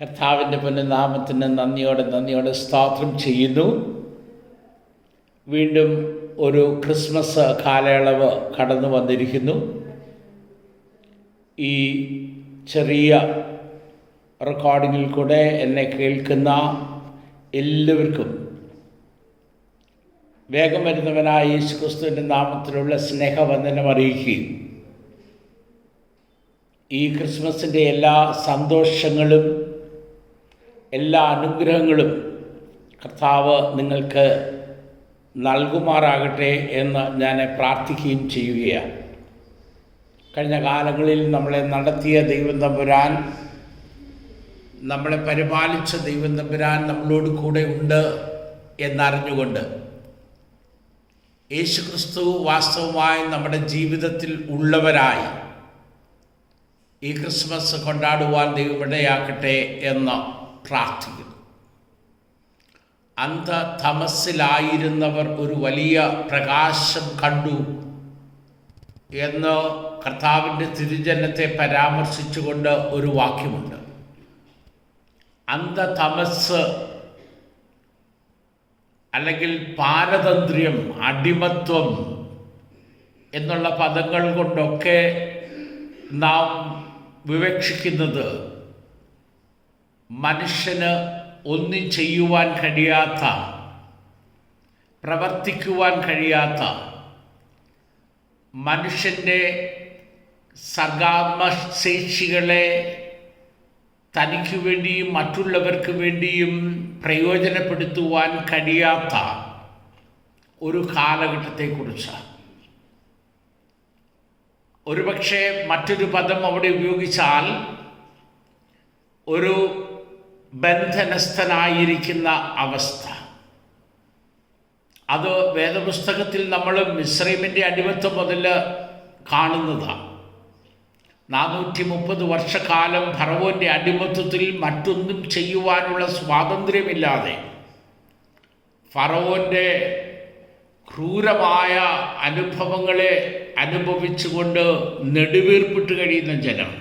കർത്താവിൻ്റെ പുണ്യനാമത്തിന് നന്ദിയോടെ സ്തോത്രം ചെയ്യുന്നു. വീണ്ടും ഒരു ക്രിസ്മസ് കാലയളവ് കടന്നു വന്നിരിക്കുന്നു. ഈ ചെറിയ റെക്കോർഡിങ്ങിൽ കൂടെ എന്നെ കേൾക്കുന്ന എല്ലാവർക്കും വേഗം വരുന്നവനായ യേശുക്രിസ്തുവിൻ്റെ നാമത്തിലുള്ള സ്നേഹവന്ദനം അറിയിക്കുകയും ഈ ക്രിസ്മസിൻ്റെ എല്ലാ സന്തോഷങ്ങളും എല്ലാ അനുഗ്രഹങ്ങളും കർത്താവ് നിങ്ങൾക്ക് നൽകുമാറാകട്ടെ എന്ന് ഞാൻ പ്രാർത്ഥിക്കുകയും ചെയ്യുകയാണ്. കഴിഞ്ഞ കാലങ്ങളിൽ നമ്മളെ നടത്തിയ ദൈവം തമ്പുരാൻ, നമ്മളെ പരിപാലിച്ച ദൈവം തമ്പുരാൻ നമ്മളോട് കൂടെ ഉണ്ട് എന്നറിഞ്ഞുകൊണ്ട് യേശുക്രിസ്തു വാസ്തവമായി നമ്മുടെ ജീവിതത്തിൽ ഉള്ളവരായി ഈ ക്രിസ്മസ് കൊണ്ടാടുവാൻ ദൈവം ഇടയാക്കട്ടെ എന്ന് പ്രാർത്ഥിക്കുന്നു. അന്ധതമസ്സിലായിരുന്നവർ ഒരു വലിയ പ്രകാശം കണ്ടു എന്ന് കർത്താവിൻ്റെ തിരുജനത്തെ പരാമർശിച്ചുകൊണ്ട് ഒരു വാക്യമുണ്ട്. അന്ധതമസ് അല്ലെങ്കിൽ പാരതന്ത്ര്യം, അടിമത്വം എന്നുള്ള പദങ്ങൾ കൊണ്ടൊക്കെ നാം വിവക്ഷിക്കുന്നത് മനുഷ്യന് ഒന്നും ചെയ്യുവാൻ കഴിയാത്ത, പ്രവർത്തിക്കുവാൻ കഴിയാത്ത, മനുഷ്യൻ്റെ സർഗാത്മശേഷികളെ തനിക്ക് വേണ്ടിയും മറ്റുള്ളവർക്ക് വേണ്ടിയും പ്രയോജനപ്പെടുത്തുവാൻ കഴിയാത്ത ഒരു കാലഘട്ടത്തെക്കുറിച്ചാണ്. ഒരുപക്ഷെ മറ്റൊരു പദം അവിടെ ഉപയോഗിച്ചാൽ ഒരു ബന്ധനസ്ഥനായിരിക്കുന്ന അവസ്ഥ. അത് വേദപുസ്തകത്തിൽ നമ്മൾ മിസ്രൈമിൻ്റെ അടിമത്വം മുതൽ കാണുന്നതാണ്. 430 വർഷക്കാലം ഫറവോൻ്റെ അടിമത്വത്തിൽ മറ്റൊന്നും ചെയ്യുവാനുള്ള സ്വാതന്ത്ര്യമില്ലാതെ ഫറവോൻ്റെ ക്രൂരമായ അനുഭവങ്ങളെ അനുഭവിച്ചുകൊണ്ട് നെടുവീർപ്പിട്ട് കഴിയുന്ന ജനം.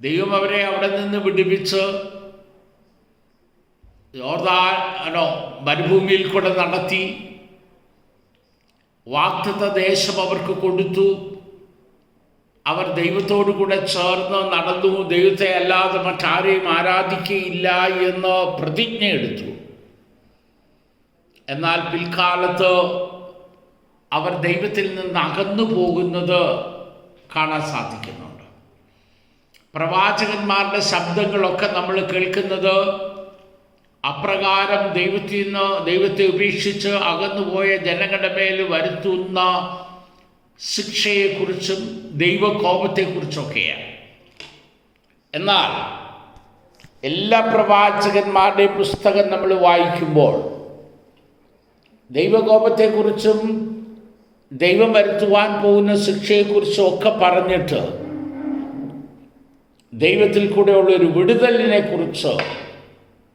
ദൈവം അവരെ അവിടെ നിന്ന് വിടുവിച്ച് മരുഭൂമിയിൽ കൂടെ നടത്തി വാഗ്ദത്ത ദേശം അവർക്ക് കൊടുത്തു. അവർ ദൈവത്തോടു കൂടെ ചേർന്ന് നടന്നു. ദൈവത്തെ അല്ലാതെ മറ്റാരെയും ആരാധിക്കുകയില്ല എന്ന് പ്രതിജ്ഞ എടുത്തു. എന്നാൽ പിൽക്കാലത്ത് അവർ ദൈവത്തിൽ നിന്ന് അകന്നു പോകുന്നത് കാണാൻ സാധിക്കുന്നുണ്ട്. പ്രവാചകന്മാരുടെ ശബ്ദങ്ങളൊക്കെ നമ്മൾ കേൾക്കുന്നത് അപ്രകാരം ദൈവത്തെ ഉപേക്ഷിച്ച് അകന്നുപോയ ജനങ്ങളുടെ മേൽ വരുത്തുന്ന ശിക്ഷയെക്കുറിച്ചും ദൈവകോപത്തെക്കുറിച്ചൊക്കെയാണ്. എന്നാൽ എല്ലാ പ്രവാചകന്മാരുടെയും പുസ്തകം നമ്മൾ വായിക്കുമ്പോൾ ദൈവകോപത്തെക്കുറിച്ചും ദൈവം വരുത്തുവാൻ പോകുന്ന ശിക്ഷയെക്കുറിച്ചും ഒക്കെ പറഞ്ഞിട്ട് ദൈവത്തിൽ കൂടെയുള്ള ഒരു വിടുതലിനെ കുറിച്ച്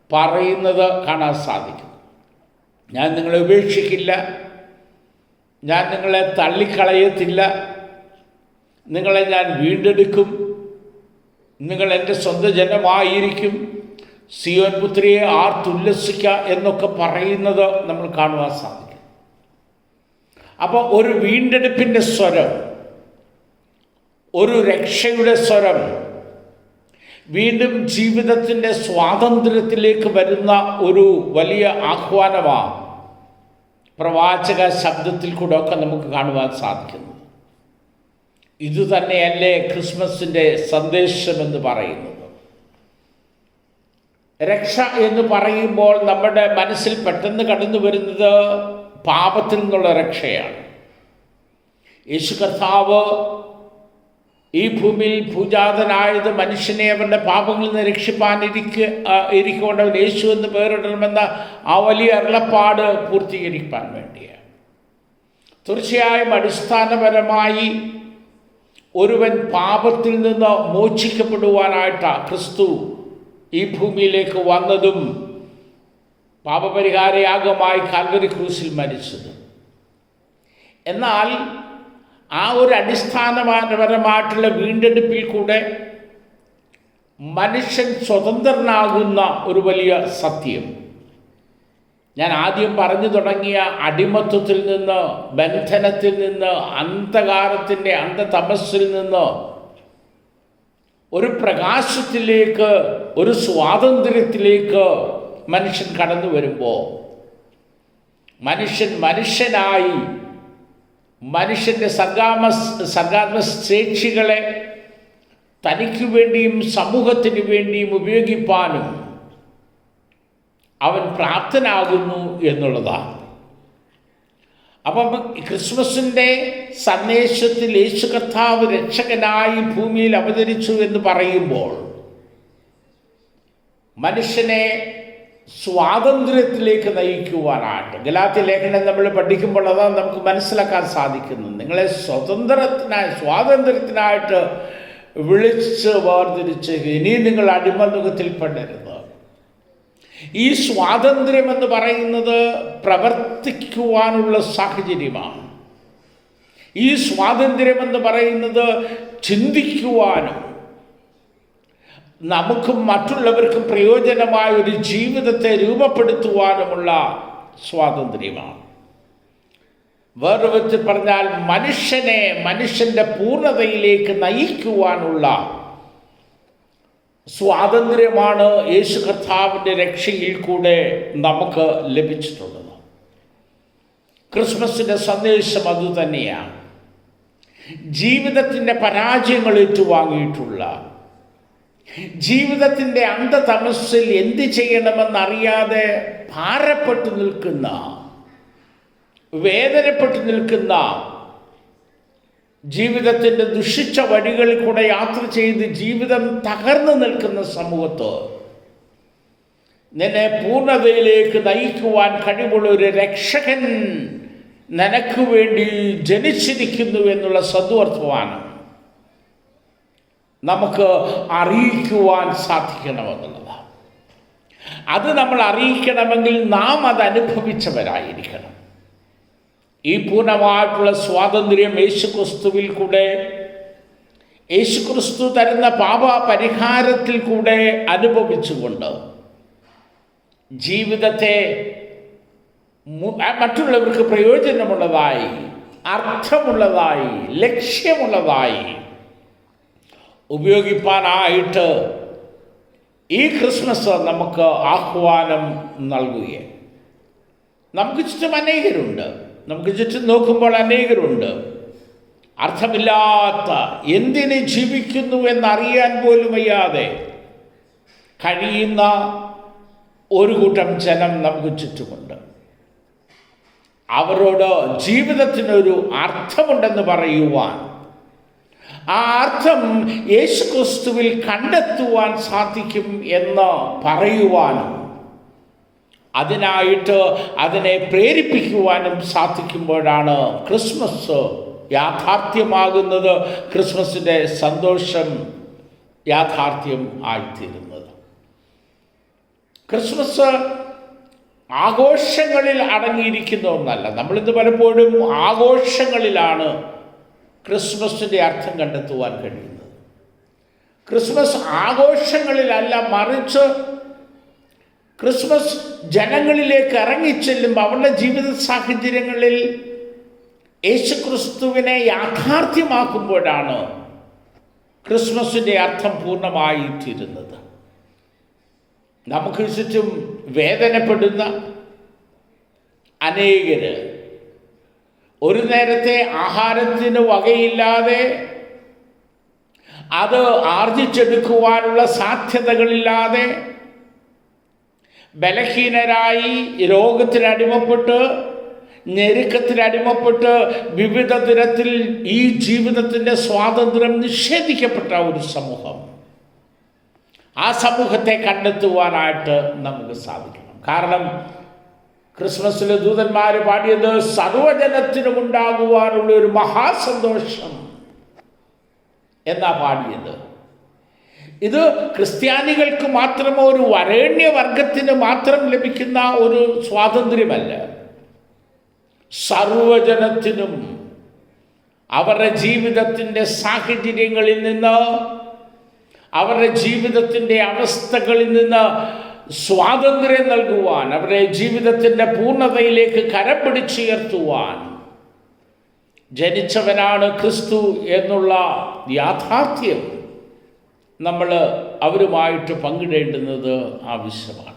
പറയുന്നത് കാണാൻ സാധിക്കും. ഞാൻ നിങ്ങളെ ഉപേക്ഷിക്കില്ല, ഞാൻ നിങ്ങളെ തള്ളിക്കളയത്തില്ല, നിങ്ങളെ ഞാൻ വീണ്ടെടുക്കും, നിങ്ങൾ എൻ്റെ സ്വന്തം ജനമായിരിക്കും, സിയോൻ പുത്രിയെ ആർത്തുല്ലസിക്കുക എന്നൊക്കെ പറയുന്നത് നമ്മൾ കാണുവാൻ സാധിക്കും. അപ്പോൾ ഒരു വീണ്ടെടുപ്പിൻ്റെ സ്വരം, ഒരു രക്ഷയുടെ സ്വരം, വീണ്ടും ജീവിതത്തിൻ്റെ സ്വാതന്ത്ര്യത്തിലേക്ക് വരുന്ന ഒരു വലിയ ആഹ്വാനമാണ് പ്രവാചക ശബ്ദത്തിൽ കൂടെ ഒക്കെ നമുക്ക് കാണുവാൻ സാധിക്കുന്നു. ഇതുതന്നെയല്ലേ ക്രിസ്മസിൻ്റെ സന്ദേശമെന്ന് പറയുന്നത്. രക്ഷ എന്ന് പറയുമ്പോൾ നമ്മുടെ മനസ്സിൽ പെട്ടെന്ന് കടന്നു വരുന്നത് പാപത്തിൽ നിന്നുള്ള രക്ഷയാണ്. യേശു കർത്താവ് ഈ ഭൂമിയിൽ പൂജാതനായത് മനുഷ്യനെ അവരുടെ പാപങ്ങളിൽ നിന്ന് രക്ഷിപ്പാൻ ഇരിക്കൊണ്ടവൻ യേശു എന്ന് പേരിടണമെന്ന ആ വലിയ അരുളപ്പാട് പൂർത്തീകരിക്കാൻ വേണ്ടിയാണ്. തീർച്ചയായും അടിസ്ഥാനപരമായി ഒരുവൻ പാപത്തിൽ നിന്ന് മോചിക്കപ്പെടുവാനായിട്ടാണ് ക്രിസ്തു ഈ ഭൂമിയിലേക്ക് വന്നതും പാപപരിഹാരയാഗമായി കാൽവരി ക്രൂസിൽ മരിച്ചത്. എന്നാൽ ആ ഒരു അടിസ്ഥാനപരമായിട്ടുള്ള വീണ്ടെടുപ്പിൽ കൂടെ മനുഷ്യൻ സ്വതന്ത്രനാകുന്ന ഒരു വലിയ സത്യം. ഞാൻ ആദ്യം പറഞ്ഞു തുടങ്ങിയ അടിമത്വത്തിൽ നിന്ന്, ബന്ധനത്തിൽ നിന്ന്, അന്ധകാരത്തിൻ്റെ അന്ധതമസ്സിൽ നിന്ന് ഒരു പ്രകാശത്തിലേക്ക്, ഒരു സ്വാതന്ത്ര്യത്തിലേക്ക് മനുഷ്യൻ കടന്നു വരുമ്പോൾ മനുഷ്യനായി മനുഷ്യൻ്റെ സർഗാത്മശേഷികളെ തനിക്ക് വേണ്ടിയും സമൂഹത്തിന് വേണ്ടിയും ഉപയോഗിപ്പാനും അവൻ പ്രാപ്തനാകുന്നു എന്നുള്ളതാണ്. അപ്പം ക്രിസ്മസിൻ്റെ സന്ദേശത്തിൽ യേശു കർത്താവ് രക്ഷകനായി ഭൂമിയിൽ അവതരിച്ചു എന്ന് പറയുമ്പോൾ മനുഷ്യനെ സ്വാതന്ത്ര്യത്തിലേക്ക് നയിക്കുവാനായിട്ട്, ഗലാത്യ ലേഖനം നമ്മൾ പഠിക്കുമ്പോൾ അതാണ് നമുക്ക് മനസ്സിലാക്കാൻ സാധിക്കുന്നത്. നിങ്ങളെ സ്വാതന്ത്ര്യത്തിനായിട്ട് വിളിച്ച് വേർതിരിച്ച് ഇനിയും നിങ്ങൾ അടിമനുഖത്തിൽ പെടരുത്. ഈ സ്വാതന്ത്ര്യം എന്ന് പറയുന്നത് പ്രവർത്തിക്കുവാനുള്ള സാഹചര്യമാണ്. ഈ സ്വാതന്ത്ര്യം എന്ന് പറയുന്നത് ചിന്തിക്കുവാനും നമുക്കും മറ്റുള്ളവർക്കും പ്രയോജനമായ ഒരു ജീവിതത്തെ രൂപപ്പെടുത്തുവാനുമുള്ള സ്വാതന്ത്ര്യമാണ്. വേറെ വിധത്തിൽ പറഞ്ഞാൽ മനുഷ്യൻ്റെ പൂർണ്ണതയിലേക്ക് നയിക്കുവാനുള്ള സ്വാതന്ത്ര്യമാണ് യേശു കർത്താവിൻ്റെ രക്ഷയിൽ കൂടെ നമുക്ക് ലഭിച്ചിട്ടുള്ളത്. ക്രിസ്മസിൻ്റെ സന്ദേശം അതുതന്നെയാണ്. ജീവിതത്തിൻ്റെ പരാജയങ്ങൾ ഏറ്റുവാങ്ങിയിട്ടുള്ള, ജീവിതത്തിൻ്റെ അന്ധതമസ്സിൽ എന്ത് ചെയ്യണമെന്നറിയാതെ ഭാരപ്പെട്ടു നിൽക്കുന്ന, വേദനപ്പെട്ടു നിൽക്കുന്ന, ജീവിതത്തിൻ്റെ ദുഷിച്ച വഴികളിൽ കൂടെ യാത്ര ചെയ്ത് ജീവിതം തകർന്നു നിൽക്കുന്ന സമൂഹത്ത് നിന്നെ പൂർണ്ണതയിലേക്ക് നയിക്കുവാൻ കഴിവുള്ള ഒരു രക്ഷകൻ നിനക്ക് വേണ്ടി ജനിച്ചിരിക്കുന്നു എന്നുള്ള സദ്വർത്തമാനം നമുക്ക് അറിയിക്കുവാൻ സാധിക്കണമെന്നുള്ളതാണ്. അത് നമ്മൾ അറിയിക്കണമെങ്കിൽ നാം അത് അനുഭവിച്ചവരായിരിക്കണം. ഈ പൂർണ്ണമായിട്ടുള്ള സ്വാതന്ത്ര്യം യേശുക്രിസ്തുവിൽ കൂടെ, യേശുക്രിസ്തു തരുന്ന പാപ പരിഹാരത്തിൽ കൂടെ അനുഭവിച്ചുകൊണ്ട് ജീവിതത്തെ മറ്റുള്ളവർക്ക് പ്രയോജനമുള്ളതായി, അർത്ഥമുള്ളതായി, ലക്ഷ്യമുള്ളതായി ഉപയോഗിപ്പാനായിട്ട് ഈ ക്രിസ്മസ് നമുക്ക് ആഹ്വാനം നൽകുകയാണ്. നമുക്ക് ചുറ്റും അനേകരുണ്ട്. നമുക്ക് ചുറ്റും നോക്കുമ്പോൾ അനേകരുണ്ട്. അർത്ഥമില്ലാത്ത, എന്തിന് ജീവിക്കുന്നു എന്നറിയാൻ പോലും വയ്യാതെ കഴിയുന്ന ഒരു കൂട്ടം ജനം നമുക്ക് ചുറ്റുമുണ്ട്. അവരോട് ജീവിതത്തിനൊരു അർത്ഥമുണ്ടെന്ന് പറയുവാൻ, ആ അർത്ഥം യേശുക്രിസ്തുവിൽ കണ്ടെത്തുവാൻ സാധിക്കും എന്ന് പറയുവാനും അതിനായിട്ട് അതിനെ പ്രേരിപ്പിക്കുവാനും സാധിക്കുമ്പോഴാണ് ക്രിസ്മസ് യാഥാർത്ഥ്യമാകുന്നത്, ക്രിസ്മസിൻ്റെ സന്തോഷം യാഥാർത്ഥ്യം ആയിത്തീരുന്നത്. ക്രിസ്മസ് ആഘോഷങ്ങളിൽ അടങ്ങിയിരിക്കുന്ന ഒന്നല്ല. നമ്മളിന്ന് പലപ്പോഴും ആഘോഷങ്ങളിലാണ് ക്രിസ്മസിൻ്റെ അർത്ഥം കണ്ടെത്തുവാൻ കഴിയുന്നത്. ക്രിസ്മസ് ആഘോഷങ്ങളിലല്ല, മറിച്ച് ക്രിസ്മസ് ജനങ്ങളിലേക്ക് ഇറങ്ങിച്ചെല്ലുമ്പോൾ അവരുടെ ജീവിത സാഹചര്യങ്ങളിൽ യേശുക്രിസ്തുവിനെ യാഥാർത്ഥ്യമാക്കുമ്പോഴാണ് ക്രിസ്മസിൻ്റെ അർത്ഥം പൂർണ്ണമായി തീരുന്നത്. നമുക്ക് ചുറ്റും വേദനപ്പെടുന്ന അനേകര്, ഒരു നേരത്തെ ആഹാരത്തിന് വകയില്ലാതെ അത് ആർജിച്ചെടുക്കുവാനുള്ള സാധ്യതകളില്ലാതെ ബലഹീനരായി, രോഗത്തിനടിമപ്പെട്ട്, ഞെരുക്കത്തിനടിമപ്പെട്ട്, വിവിധ തരത്തിൽ ഈ ജീവിതത്തിൻ്റെ സ്വാതന്ത്ര്യം നിഷേധിക്കപ്പെട്ട ഒരു സമൂഹം, ആ സമൂഹത്തെ കണ്ടെത്തുവാനായിട്ട് നമുക്ക് സാധിക്കണം. കാരണം ക്രിസ്മസിലെ ദൂതന്മാർ പാടിയത് സർവജനത്തിനും ഉണ്ടാകുവാനുള്ള ഒരു മഹാസന്തോഷം എന്നാ പാടിയത്. ഇത് ക്രിസ്ത്യാനികൾക്ക് മാത്രമോ ഒരു വരേണ്യവർഗത്തിന് മാത്രം ലഭിക്കുന്ന ഒരു സ്വാതന്ത്ര്യമല്ല. സർവജനത്തിനും അവരുടെ ജീവിതത്തിൻ്റെ സാഹചര്യങ്ങളിൽ നിന്ന് അവരുടെ ജീവിതത്തിൻ്റെ അവസ്ഥകളിൽ നിന്ന് സ്വാതന്ത്ര്യം നൽകുവാൻ, അവരുടെ ജീവിതത്തിൻ്റെ പൂർണ്ണതയിലേക്ക് കരം പിടിച്ചുയർത്തുവാൻ ജനിച്ചവനാണ് ക്രിസ്തു എന്നുള്ള യാഥാർത്ഥ്യം നമ്മൾ അവരുമായിട്ട് പങ്കിടേണ്ടുന്നത് ആവശ്യമാണ്.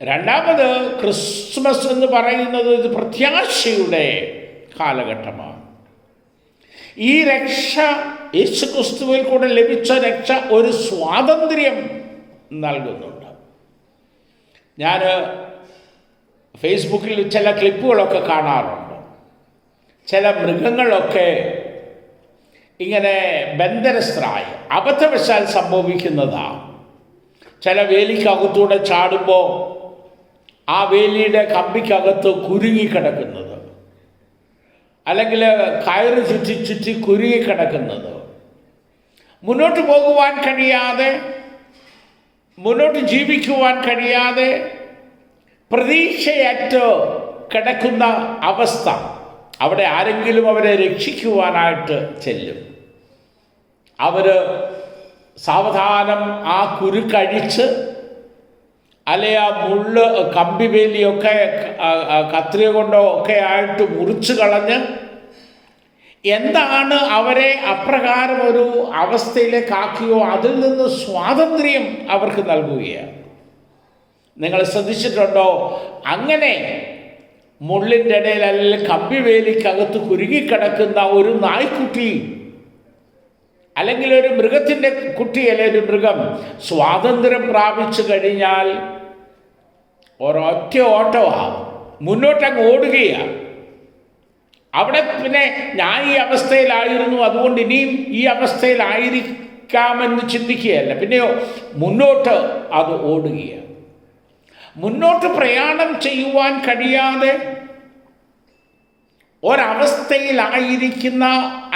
രണ്ടാമത്, ക്രിസ്മസ് എന്ന് പറയുന്നത് ഇത് പ്രത്യാശയുടെ കാലഘട്ടമാണ്. ഈ രക്ഷ, യേശുക്രിസ്തുവിൽ കൂടെ ലഭിച്ച രക്ഷ ഒരു സ്വാതന്ത്ര്യം നൽകുന്നുണ്ട്. ഞാൻ ഫേസ്ബുക്കിൽ ചില ക്ലിപ്പുകളൊക്കെ കാണാറുണ്ട്. ചില മൃഗങ്ങളൊക്കെ ഇങ്ങനെ ബന്ധനസ്ഥരായി അബദ്ധവശാൽ സംഭവിക്കുന്നതാണ്. ചില വേലിക്കകത്തൂടെ ചാടുമ്പോൾ ആ വേലിയുടെ കമ്പിക്കകത്ത് കുരുങ്ങിക്കിടക്കുന്നത്, അല്ലെങ്കിൽ കയറ് ചുറ്റി കുരുങ്ങിക്കിടക്കുന്നത്, മുന്നോട്ട് പോകുവാൻ കഴിയാതെ, മുന്നോട്ട് ജീവിക്കുവാൻ കഴിയാതെ പ്രതീക്ഷയറ്റ് കിടക്കുന്ന അവസ്ഥ. അവിടെ ആരെങ്കിലും അവരെ രക്ഷിക്കുവാനായിട്ട് ചെല്ലും. അവർ സാവധാനം ആ കുരുക്കഴിച്ച്, അല്ലെ ആ മുള്ള് കമ്പിവേലിയൊക്കെ കത്രിക കൊണ്ടോ ഒക്കെ ആയിട്ട് മുറിച്ച് കളഞ്ഞ് എന്താണ് അവരെ അപ്രകാരം ഒരു അവസ്ഥയിലേക്കാക്കിയോ അതിൽ നിന്ന് സ്വാതന്ത്ര്യം അവർക്ക് നൽകുകയാണ്. നിങ്ങൾ ശ്രദ്ധിച്ചിട്ടുണ്ടോ? അങ്ങനെ മുള്ളിൻ്റെ ഇടയിൽ അല്ലെങ്കിൽ കമ്പിവേലിക്കകത്ത് കുരുങ്ങിക്കിടക്കുന്ന ഒരു നായ്ക്കുട്ടി, അല്ലെങ്കിൽ ഒരു മൃഗത്തിൻ്റെ കുട്ടി, അല്ലെങ്കിൽ ഒരു മൃഗം സ്വാതന്ത്ര്യം പ്രാപിച്ചു കഴിഞ്ഞാൽ ഒരൊറ്റ ഓട്ടമാണ്, മുന്നോട്ടങ്ങ് ഓടുകയാണ്. അവിടെ പിന്നെ ഞാൻ ഈ അവസ്ഥയിലായിരുന്നു, അതുകൊണ്ട് ഇനിയും ഈ അവസ്ഥയിലായിരിക്കാമെന്ന് ചിന്തിക്കുകയല്ല, പിന്നെയോ മുന്നോട്ട് അത് ഓടുകയാണ്. മുന്നോട്ട് പ്രയാണം ചെയ്യുവാൻ കഴിയാതെ ഒരവസ്ഥയിലായിരിക്കുന്ന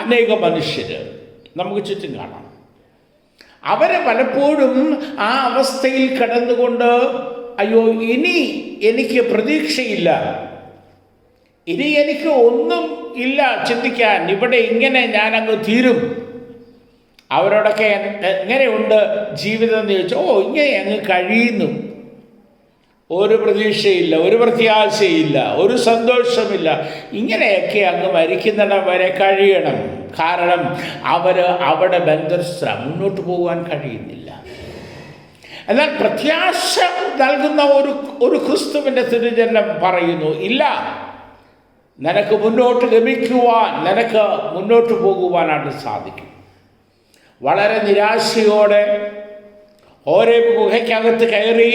അനേക മനുഷ്യർ നമുക്ക് ചുറ്റും കാണാം. അവരെ പലപ്പോഴും ആ അവസ്ഥയിൽ കിടന്നുകൊണ്ട്, അയ്യോ ഇനി എനിക്ക് പ്രതീക്ഷയില്ല, ഇനി എനിക്ക് ഒന്നും ഇല്ല ചിന്തിക്കാൻ, ഇവിടെ ഇങ്ങനെ ഞാനങ്ങ് തീരും. അവരോടൊക്കെ എങ്ങനെയുണ്ട് ജീവിതം എന്ന് ചോദിച്ചാൽ, ഇങ്ങനെ അങ്ങ് കഴിയുന്നു, ഒരു പ്രതീക്ഷയില്ല, ഒരു പ്രത്യാശയില്ല, ഒരു സന്തോഷമില്ല, ഇങ്ങനെയൊക്കെ അങ്ങ് മരിക്കുന്നിടം വരെ കഴിയണം. കാരണം അവിടെ ബന്ധസ്ഥ, മുന്നോട്ട് പോകാൻ കഴിയുന്നില്ല. എന്നാൽ പ്രത്യാശ നൽകുന്ന ഒരു ക്രിസ്തുവിൻ്റെ തിരുജനം പറയുന്നു, ഇല്ല, നിനക്ക് മുന്നോട്ട് ഗമിക്കുവാൻ, നിനക്ക് മുന്നോട്ട് പോകുവാനായിട്ട് സാധിക്കും. വളരെ നിരാശയോടെ ഹോരേബ് ഗുഹയ്ക്കകത്ത് കയറി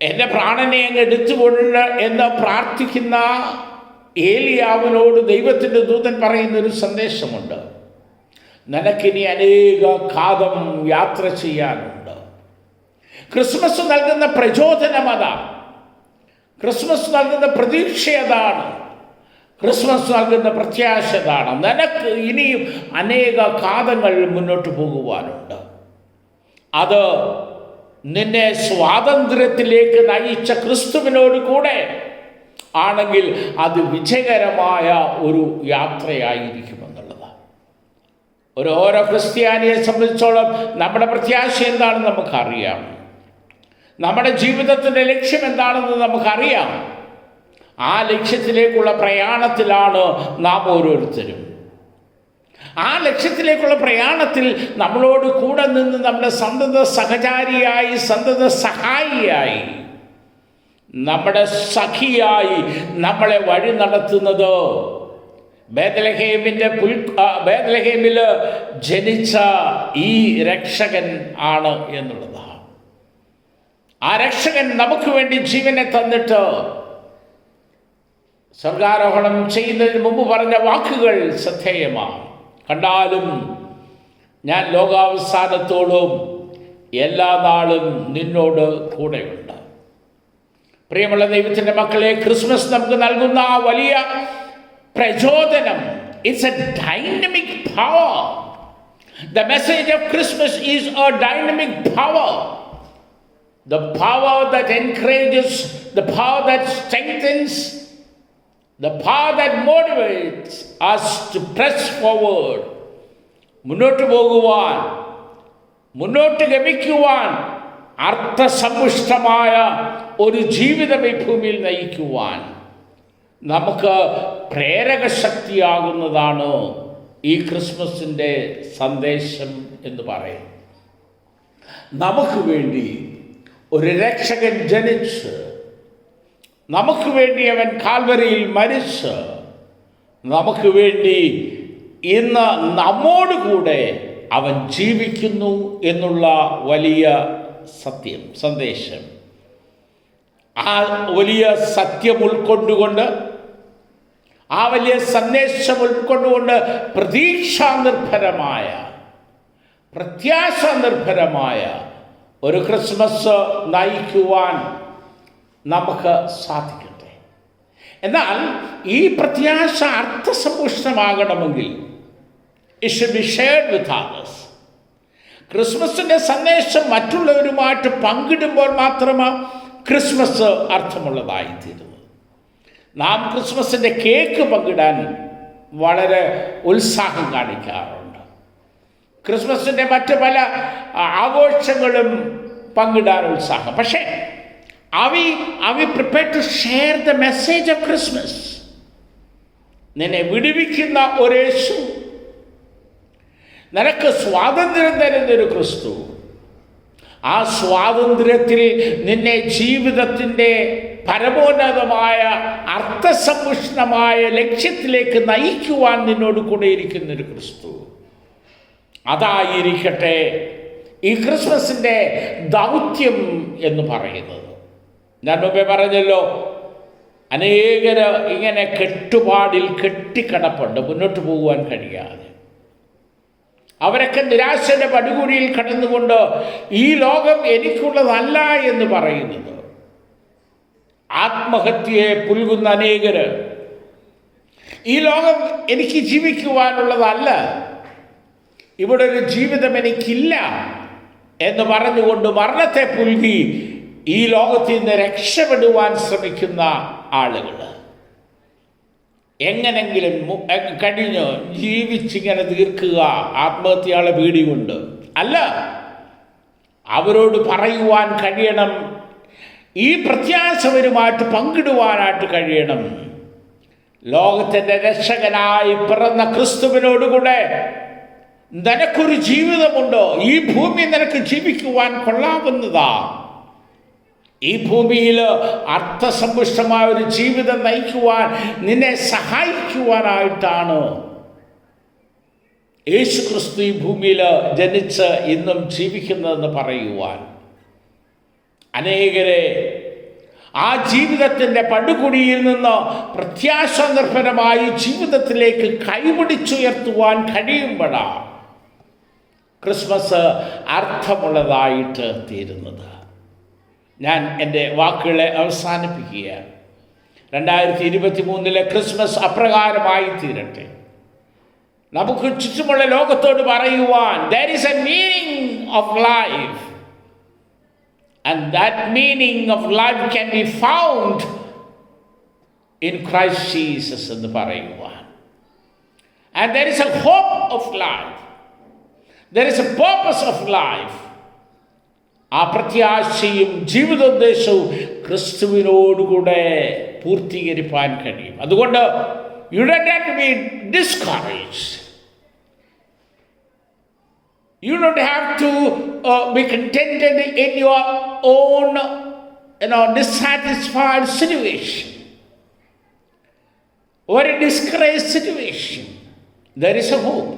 എൻ്റെ പ്രാണനെ അങ്ങ് എടുത്തുകൊണ്ട് എന്ന് പ്രാർത്ഥിക്കുന്ന ഏലിയാവിനോട് ദൈവത്തിൻ്റെ ദൂതൻ പറയുന്നൊരു സന്ദേശമുണ്ട്. നിനക്കിനി അനേക കാലം യാത്ര ചെയ്യാനുണ്ട്. ക്രിസ്മസ് നൽകുന്ന പ്രചോദനം അതാണ്. ക്രിസ്മസ് നൽകുന്ന പ്രതീക്ഷ അതാണ്. ക്രിസ്മസ് നൽകുന്ന പ്രത്യാശ അതാണ്. നിനക്ക് ഇനിയും അനേക കാലങ്ങൾ മുന്നോട്ട് പോകുവാനുണ്ട്. അത് നിന്നെ സ്വാതന്ത്ര്യത്തിലേക്ക് നയിച്ച ക്രിസ്തുവിനോട് കൂടെ ആണെങ്കിൽ അത് വിജയകരമായ ഒരു യാത്രയായിരിക്കുമെന്നുള്ളതാണ്. ഓരോ ക്രിസ്ത്യാനിയെ സംബന്ധിച്ചോളം നമ്മുടെ പ്രത്യാശ എന്താണെന്ന് നമുക്കറിയാം. നമ്മുടെ ജീവിതത്തിൻ്റെ ലക്ഷ്യം എന്താണെന്ന് നമുക്കറിയാം. ആ ലക്ഷ്യത്തിലേക്കുള്ള പ്രയാണത്തിലാണ് നാം ഓരോരുത്തരും. ആ ലക്ഷ്യത്തിലേക്കുള്ള പ്രയാണത്തിൽ നമ്മളോട് കൂടെ നിന്ന് നമ്മുടെ സന്തത സഹചാരിയായി, സന്തത സഹായിയായി, നമ്മുടെ സഖിയായി നമ്മളെ വഴി നടത്തുന്നത് ബേത്ലഹേമിൽ ജനിച്ച ഈ രക്ഷകൻ ആണ് എന്നുള്ളതാണ്. ആ രക്ഷകൻ നമുക്ക് വേണ്ടി ജീവനെ തന്നിട്ട് സ്വർഗാരോഹണം ചെയ്യുന്നതിന് മുമ്പ് പറഞ്ഞ വാക്കുകൾ ശ്രദ്ധേയമാണ്. കണ്ടാലും ഞാൻ ലോകാവസാനത്തോളം എല്ലാ നാളും നിന്നോട് കൂടെയുണ്ട്. പ്രിയമുള്ള ദൈവത്തിൻ്റെ മക്കളെ, ക്രിസ്മസ് നമുക്ക് നൽകുന്ന ആ വലിയ പ്രചോദനം, it's A dynamic power. The message of Christmas is A dynamic power. The power that encourages, the power that strengthens, the power that motivates us to press forward മുന്നോട്ട് പോകുവാൻ, മുന്നോട്ട് ഗമിക്കുവാൻ, അർത്ഥസമ്പുഷ്ടമായ ഒരു ജീവിതം ഈ ഭൂമിയിൽ നയിക്കുവാൻ നമുക്ക് പ്രേരക ശക്തിയാകുന്നതാണ് ഈ ക്രിസ്മസിൻ്റെ സന്ദേശം എന്ന് പറയും. നമുക്ക് വേണ്ടി ഒരു രക്ഷകൻ ജനിച്ച്, നമുക്ക് വേണ്ടി അവൻ കാൽവരിയിൽ മരിച്ച്, നമുക്ക് വേണ്ടി ഇന്ന് നമ്മോടുകൂടെ അവൻ ജീവിക്കുന്നു എന്നുള്ള വലിയ സന്ദേശം, ആ വലിയ സത്യം ഉൾക്കൊണ്ടുകൊണ്ട്, ആ വലിയ സന്ദേശം ഉൾക്കൊണ്ടുകൊണ്ട് പ്രത്യാശാനിർഭരമായ ഒരു ക്രിസ്മസ് നയിക്കുവാൻ നമുക്ക് സാധിക്കട്ടെ. എന്നാൽ ഈ പ്രത്യാശ അർത്ഥസമ്പുഷ്ടമാകണമെങ്കിൽ it should be shared with others. ക്രിസ്മസിൻ്റെ സന്ദേശം മറ്റുള്ളവരുമായിട്ട് പങ്കിടുമ്പോൾ മാത്രമാണ് ക്രിസ്മസ് അർത്ഥമുള്ളതായിത്തീരുന്നത്. നാം ക്രിസ്മസിൻ്റെ കേക്ക് പങ്കിടാൻ വളരെ ഉത്സാഹം കാണിക്കാറുണ്ട്. ക്രിസ്മസിൻ്റെ മറ്റ് പല ആഘോഷങ്ങളും പങ്കിടാൻ ഉത്സാഹം. പക്ഷേ are we prepared to share the message of Christmas? നിന്നെ വിടുവിക്കുന്ന ഒരു യേശു, നിനക്ക് സ്വാതന്ത്ര്യം തരുന്നൊരു ക്രിസ്തു, ആ സ്വാതന്ത്ര്യത്തിൽ നിന്നെ ജീവിതത്തിൻ്റെ പരമോന്നതമായ അർത്ഥസമ്പുഷ്ടമായ ലക്ഷ്യത്തിലേക്ക് നയിക്കുവാൻ നിന്നോട് കൂടെ ഇരിക്കുന്നൊരു ക്രിസ്തു, അതായിരിക്കട്ടെ ഈ ക്രിസ്മസിൻ്റെ ദൗത്യം എന്ന് പറയുന്നത്. ഞാൻ മുമ്പേ പറഞ്ഞല്ലോ, അനേകര് ഇങ്ങനെ കെട്ടുപാടിൽ കെട്ടിക്കിടപ്പുണ്ട്, മുന്നോട്ട് പോകുവാൻ കഴിയാതെ. അവരൊക്കെ നിരാശയുടെ പടുകുഴിയിൽ കടന്നുകൊണ്ട് ഈ ലോകം എനിക്കുള്ളതല്ല എന്ന് പറയുന്നത്. ആത്മഹത്യയെ പുൽകുന്ന അനേകര് ഈ ലോകം എനിക്ക് ജീവിക്കുവാനുള്ളതല്ല, ഇവിടെ ഒരു ജീവിതം എനിക്കില്ല എന്ന് പറഞ്ഞുകൊണ്ട് മരണത്തെ പുൽകി ഈ ലോകത്തിൽ നിന്ന് രക്ഷപ്പെടുവാൻ ശ്രമിക്കുന്ന ആളുകൾ എങ്ങനെങ്കിലും കഴിഞ്ഞ് ജീവിച്ചിങ്ങനെ തീർക്കുക ആത്മഹത്യകളെ പേടി കൊണ്ട് അല്ല. അവരോട് പറയുവാൻ കഴിയണം, ഈ പ്രത്യാശവരുമായിട്ട് പങ്കിടുവാനായിട്ട് കഴിയണം. ലോകത്തിൻ്റെ രക്ഷകനായി പിറന്ന ക്രിസ്തുവിനോടുകൂടെ നിനക്കൊരു ജീവിതമുണ്ടോ? ഈ ഭൂമി നിനക്ക് ജീവിക്കുവാൻ കൊള്ളാവുന്നതാ. ഈ ഭൂമിയിൽ അർത്ഥസമ്പുഷ്ടമായ ഒരു ജീവിതം നയിക്കുവാൻ നിന്നെ സഹായിക്കുവാനായിട്ടാണ് യേശു ക്രിസ്തു ഈ ഭൂമിയിൽ ജനിച്ച് ഇന്നും ജീവിക്കുന്നതെന്ന് പറയുവാൻ അനേകരെ ആ ജീവിതത്തിൻ്റെ പടുകുടിയിൽ നിന്ന് പ്രത്യാശാനിർഭരമായി ജീവിതത്തിലേക്ക് കൈപിടിച്ചുയർത്തുവാൻ കഴിയുമ്പോഴാണ് ക്രിസ്മസ് അർത്ഥമുള്ളതായിട്ട് തീരുന്നത്. ഞാൻ എൻ്റെ വാക്കുകളെ അവസാനിപ്പിക്കുകയാണ്. 2023 ക്രിസ്മസ് അപ്രകാരമായി തീരട്ടെ. നമുക്ക് ചുറ്റുമുള്ള ലോകത്തോട് പറയുവാൻ there is a meaning of life, and that meaning of life can be found in Christ Jesus എന്ന് പറയുവാൻ. And there is a hope of life, there is a purpose of life. ആ പ്രത്യാശയും ജീവിതോദ്ദേശവും ക്രിസ്തുവിനോടുകൂടെ പൂർത്തീകരിപ്പാൻ കഴിയും. അതുകൊണ്ട് you don't have to be discouraged. You don't have to be contented in your own dissatisfied situation or a discouraged situation. There is a hope.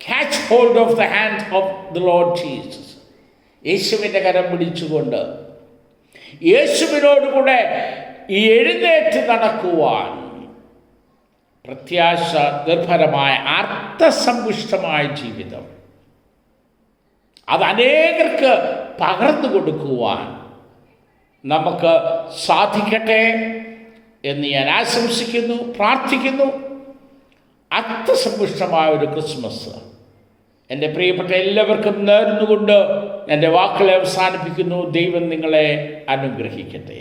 Catch hold of the hand of the Lord Jesus. യേശുവിൻ്റെ കരം പിടിച്ചുകൊണ്ട് യേശുവിനോടുകൂടെ എഴുന്നേറ്റ് നടക്കുവാൻ പ്രത്യാശ നിർഭരമായ അർത്ഥസമ്പുഷ്ടമായ ജീവിതം അത് അനേകർക്ക് പകർന്നു കൊടുക്കുവാൻ നമുക്ക് സാധിക്കട്ടെ എന്ന് ഞാൻ ആശംസിക്കുന്നു, പ്രാർത്ഥിക്കുന്നു. അർത്ഥസമ്പുഷ്ടമായ ഒരു ക്രിസ്മസ് എൻ്റെ പ്രിയപ്പെട്ട എല്ലാവർക്കും നേർന്നുകൊണ്ട് എൻ്റെ വാക്കുകളെ അവസാനിപ്പിക്കുന്നു. ദൈവം നിങ്ങളെ അനുഗ്രഹിക്കട്ടെ.